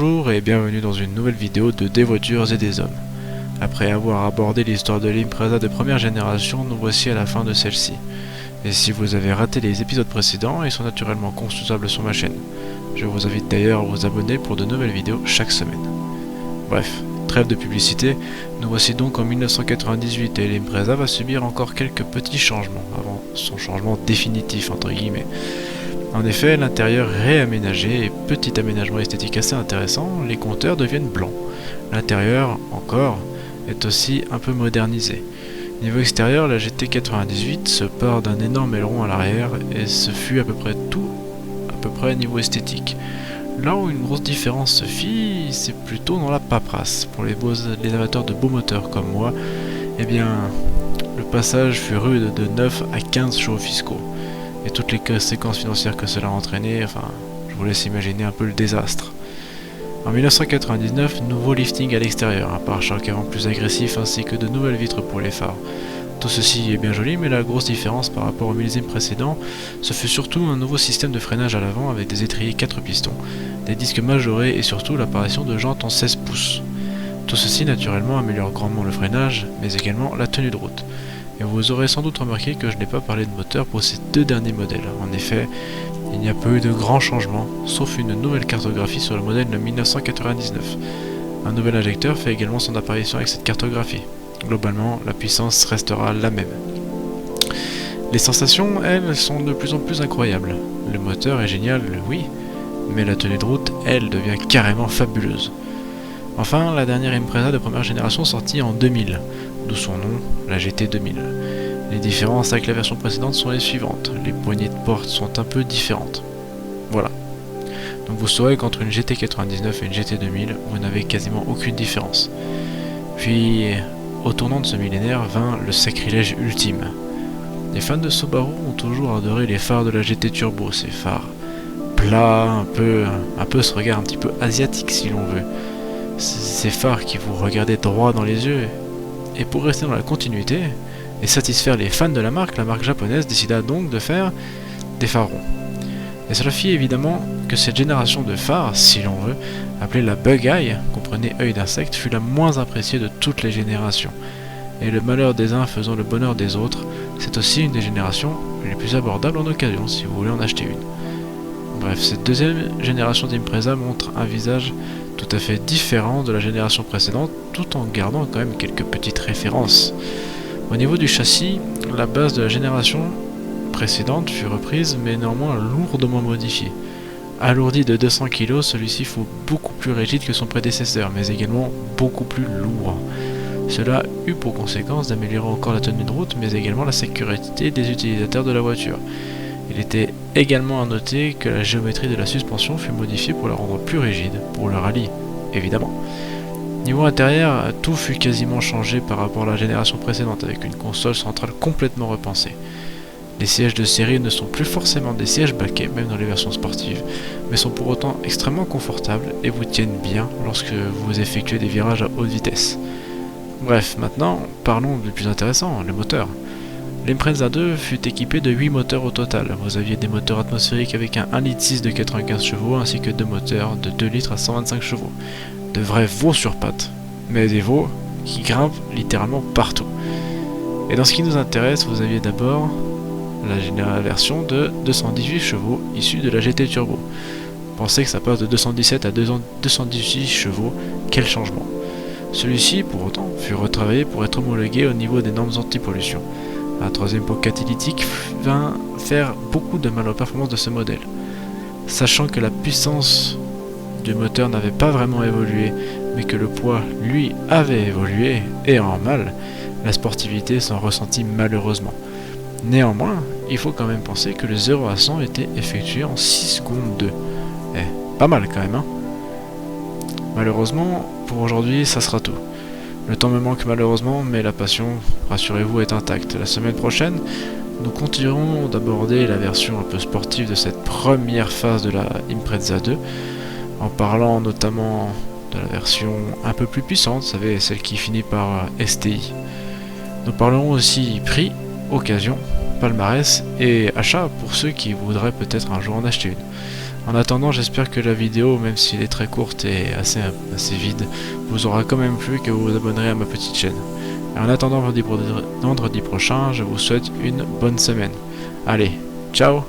Bonjour et bienvenue dans une nouvelle vidéo de Des voitures et des hommes. Après avoir abordé l'histoire de l'Impreza de première génération, nous voici à la fin de celle-ci. Et si vous avez raté les épisodes précédents, ils sont naturellement consultables sur ma chaîne. Je vous invite d'ailleurs à vous abonner pour de nouvelles vidéos chaque semaine. Bref, trêve de publicité, nous voici donc en 1998 et l'Impreza va subir encore quelques petits changements, avant son changement définitif entre guillemets. En effet, l'intérieur réaménagé et petit aménagement esthétique assez intéressant, les compteurs deviennent blancs. L'intérieur, encore, est aussi un peu modernisé. Niveau extérieur, la GT98 se part d'un énorme aileron à l'arrière et ce fut à peu près tout, niveau esthétique. Là où une grosse différence se fit, c'est plutôt dans la paperasse. Pour les amateurs de beaux moteurs comme moi, eh bien, le passage fut rude de 9 à 15 chevaux fiscaux. Et toutes les conséquences financières que cela a entraîné, enfin, je vous laisse imaginer un peu le désastre. En 1999, nouveau lifting à l'extérieur, un pare-choc avant plus agressif ainsi que de nouvelles vitres pour les phares. Tout ceci est bien joli, mais la grosse différence par rapport au millésime précédent, ce fut surtout un nouveau système de freinage à l'avant avec des étriers 4 pistons, des disques majorés et surtout l'apparition de jantes en 16 pouces. Tout ceci naturellement améliore grandement le freinage, mais également la tenue de route. Et vous aurez sans doute remarqué que je n'ai pas parlé de moteur pour ces deux derniers modèles. En effet, il n'y a pas eu de grands changements, sauf une nouvelle cartographie sur le modèle de 1999. Un nouvel injecteur fait également son apparition avec cette cartographie. Globalement, la puissance restera la même. Les sensations, elles, sont de plus en plus incroyables. Le moteur est génial, oui, mais la tenue de route, elle, devient carrément fabuleuse. Enfin, la dernière Impreza de première génération sortie en 2000, d'où son nom, la GT 2000. Les différences avec la version précédente sont les suivantes, les poignées de porte sont un peu différentes. Voilà. Donc vous saurez qu'entre une GT 99 et une GT 2000, vous n'avez quasiment aucune différence. Puis, au tournant de ce millénaire vint le sacrilège ultime. Les fans de Subaru ont toujours adoré les phares de la GT Turbo, ces phares plats, un peu ce regard un petit peu asiatique si l'on veut. Ces phares qui vous regardaient droit dans les yeux. Et pour rester dans la continuité et satisfaire les fans de la marque japonaise décida donc de faire des phares ronds. Et cela fit évidemment que cette génération de phares, si l'on veut, appelée la Bug Eye, comprenez œil d'insecte, fut la moins appréciée de toutes les générations. Et le malheur des uns faisant le bonheur des autres, c'est aussi une des générations les plus abordables en occasion, si vous voulez en acheter une. Bref, cette deuxième génération d'Impreza montre un visage tout à fait différent de la génération précédente, tout en gardant quand même quelques petites références. Au niveau du châssis, la base de la génération précédente fut reprise, mais néanmoins lourdement modifiée. Alourdi de 200 kg, celui-ci fut beaucoup plus rigide que son prédécesseur, mais également beaucoup plus lourd. Cela eut pour conséquence d'améliorer encore la tenue de route, mais également la sécurité des utilisateurs de la voiture. Il était également à noter que la géométrie de la suspension fut modifiée pour la rendre plus rigide, pour le rallye, évidemment. Niveau intérieur, tout fut quasiment changé par rapport à la génération précédente, avec une console centrale complètement repensée. Les sièges de série ne sont plus forcément des sièges baquets, même dans les versions sportives, mais sont pour autant extrêmement confortables et vous tiennent bien lorsque vous effectuez des virages à haute vitesse. Bref, maintenant, parlons du plus intéressant, le moteur. L'Impreza 2 fut équipé de 8 moteurs au total. Vous aviez des moteurs atmosphériques avec un 1,6 litre de 95 chevaux ainsi que deux moteurs de 2 litres à 125 chevaux. De vrais veaux sur pattes, mais des veaux qui grimpent littéralement partout. Et dans ce qui nous intéresse, vous aviez d'abord la version de 218 chevaux issue de la GT Turbo. Pensez que ça passe de 217 à 218 chevaux, quel changement! Celui-ci, pour autant, fut retravaillé pour être homologué au niveau des normes anti-pollution. Un troisième pot catalytique vint faire beaucoup de mal aux performances de ce modèle. Sachant que la puissance du moteur n'avait pas vraiment évolué, mais que le poids, lui, avait évolué, et en mal, la sportivité s'en ressentit malheureusement. Néanmoins, il faut quand même penser que le 0 à 100 était effectué en 6 secondes 2. Pas mal quand même, hein. Malheureusement, pour aujourd'hui, ça sera tout. Le temps me manque malheureusement, mais la passion, rassurez-vous, est intacte. La semaine prochaine, nous continuerons d'aborder la version un peu sportive de cette première phase de la Impreza 2, en parlant notamment de la version un peu plus puissante, vous savez, celle qui finit par STI. Nous parlerons aussi prix, occasion, palmarès et achat pour ceux qui voudraient peut-être un jour en acheter une. En attendant, j'espère que la vidéo, même si elle est très courte et assez vide, vous aura quand même plu et que vous vous abonnerez à ma petite chaîne. Et en attendant vendredi prochain, je vous souhaite une bonne semaine. Allez, ciao!